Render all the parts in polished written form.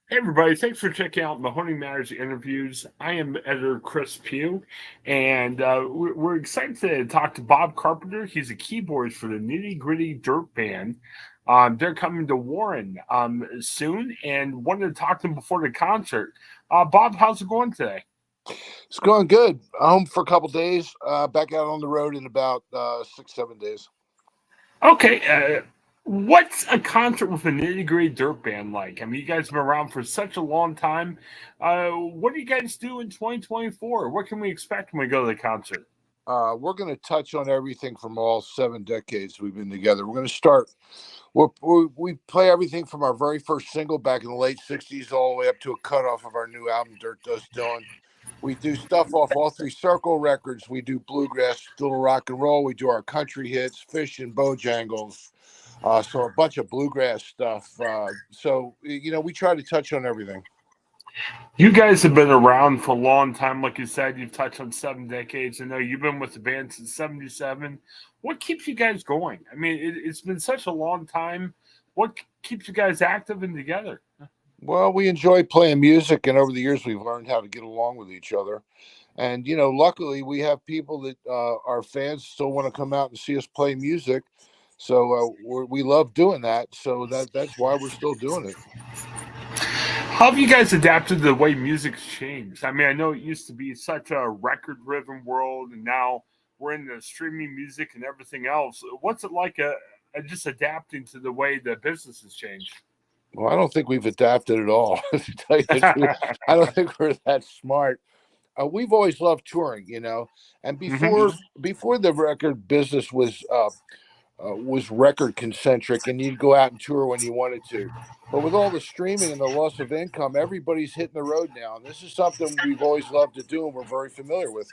Hey everybody, thanks for checking out Mahoney Matters interviews. I am editor Chris Pugh, and we're excited to talk to Bob Carpenter. He's a keyboardist for the Nitty Gritty Dirt Band. They're coming to Warren soon, and wanted to talk to him before the concert. Bob, how's it going today? It's going good. Home for a couple days. Back out on the road in about 6, 7 days. Okay, what's a concert with a Nitty Gritty Dirt Band like? I mean, you guys have been around for such a long time. What do you guys do in 2024? What can we expect when we go to the concert? We're going to touch on everything from all 7 decades we've been together. We're going to start. We play everything from our very first single back in the late '60s all the way up to a cutoff of our new album, Dirt Does Dylan. We do stuff off all three Circle records. We do bluegrass, little rock and roll. We do our country hits, Fish and Bojangles. So a bunch of bluegrass stuff. We try to touch on everything. You guys have been around for a long time. Like you said, you've touched on 7 decades. I know you've been with the band since '77. What keeps you guys going? I mean, it's been such a long time. What keeps you guys active and together? Well, we enjoy playing music, and over the years, we've learned how to get along with each other. And luckily, we have people that our fans still want to come out and see us play music. So we love doing that. So that's why we're still doing it. How have you guys adapted to the way music's changed? I mean, I know it used to be such a record driven world, and now we're in the streaming music and everything else. What's it like just adapting to the way the business has changed? Well, I don't think we've adapted at all. To tell you the truth, I don't think we're that smart. We've always loved touring, and Hmm. before the record business was record concentric, and you'd go out and tour when you wanted to. But with all the streaming and the loss of income, everybody's hitting the road now, and this is something we've always loved to do and we're very familiar with.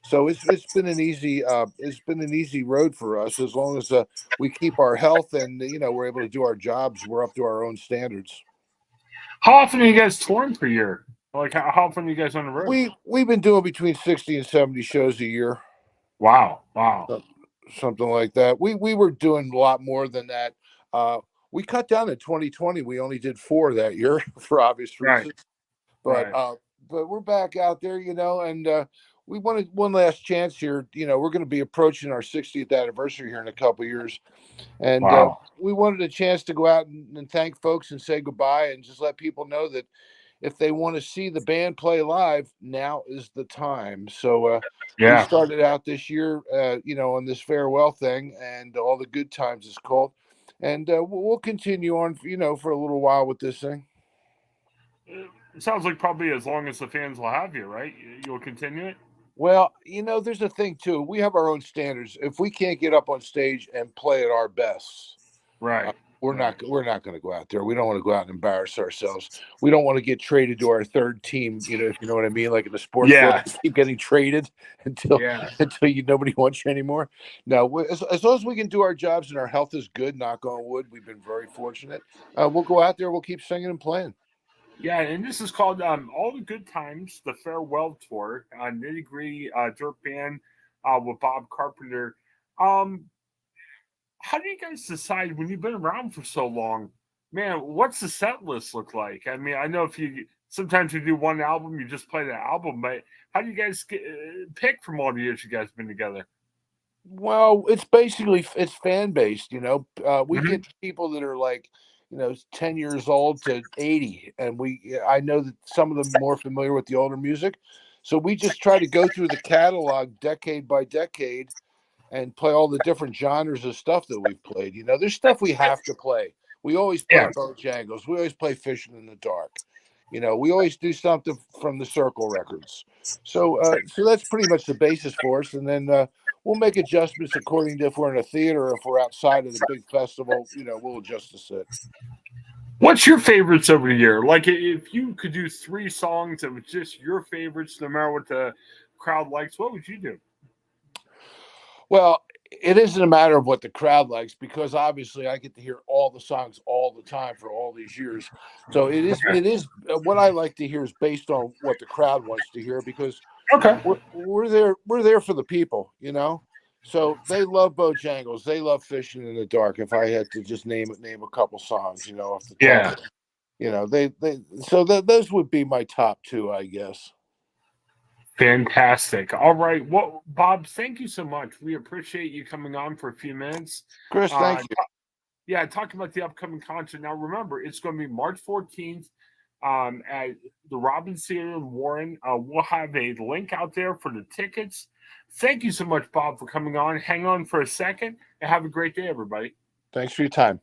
So it's been an easy road for us as long as we keep our health and we're able to do our jobs. We're up to our own standards. How often are you guys touring per year? Like, how often are you guys on the road? We've been doing between 60 and 70 shows a year. Wow, wow. So- Something like that. We were doing a lot more than that. Uh, we cut down in 2020. We only did four that year for obvious Right, reasons. But right. uh, but we're back out there, and we wanted one last chance here. We're going to be approaching our 60th anniversary here in a couple of years, and Wow. we wanted a chance to go out and thank folks and say goodbye, and just let people know that if they want to see the band play live, now is the time. So we Yeah. started out this year, on this farewell thing, and all the good times is called, and we'll continue on, for a little while with this thing. It sounds like probably as long as the fans will have you, right? You'll continue it? Well, there's a thing too. We have our own standards. If we can't get up on stage and play at our best, uh, Right, we're right. not we're not going to go out there. We don't want to go out and embarrass ourselves. We don't want to get traded to our third team. If you know what I mean, like in the sports world, Yeah, you keep getting traded until yeah. until nobody wants you anymore. No, as long as we can do our jobs and our health is good, knock on wood, we've been very fortunate. We'll go out there. We'll keep singing and playing. Yeah, and this is called All the Good Times, the Farewell Tour, Nitty Gritty Dirt Band with Bob Carpenter. Um, how do you guys decide when you've been around for so long? Man, what's the set list look like? I mean, I know if you sometimes you do one album, you just play the album, but how do you guys pick from all the years you guys been together? Well, it's fan based. We Hmm. get people that are like, 10 years old to 80, and I know that some of them are more familiar with the older music, so we just try to go through the catalog decade by decade and play all the different genres of stuff that we've played. There's stuff we have to play. We always play Yeah. Bojangles. We always play Fishing in the Dark. We always do something from the Circle records. So that's pretty much the basis for us, and then we'll make adjustments according to if we're in a theater or if we're outside of the big festival. We'll adjust the set. What's your favorites over the year? Like, if you could do three songs that was just your favorites, no matter what the crowd likes, what would you do? Well, it isn't a matter of what the crowd likes because obviously I get to hear all the songs all the time for all these years. So it is what I like to hear is based on what the crowd wants to hear because Okay. we're there for the people. So they love Bojangles. They love Fishing in the Dark. If I had to just name a couple songs, off the top, Yeah. those would be my top two, I guess. Fantastic. All right. Well, Bob, thank you so much. We appreciate you coming on for a few minutes. Chris, thank Uh, you. yeah, talking about the upcoming concert. Now, remember, it's going to be March 14th at the Robbins Theater in Warren. We'll have a link out there for the tickets. Thank you so much, Bob, for coming on. Hang on for a second and have a great day, everybody. Thanks for your time.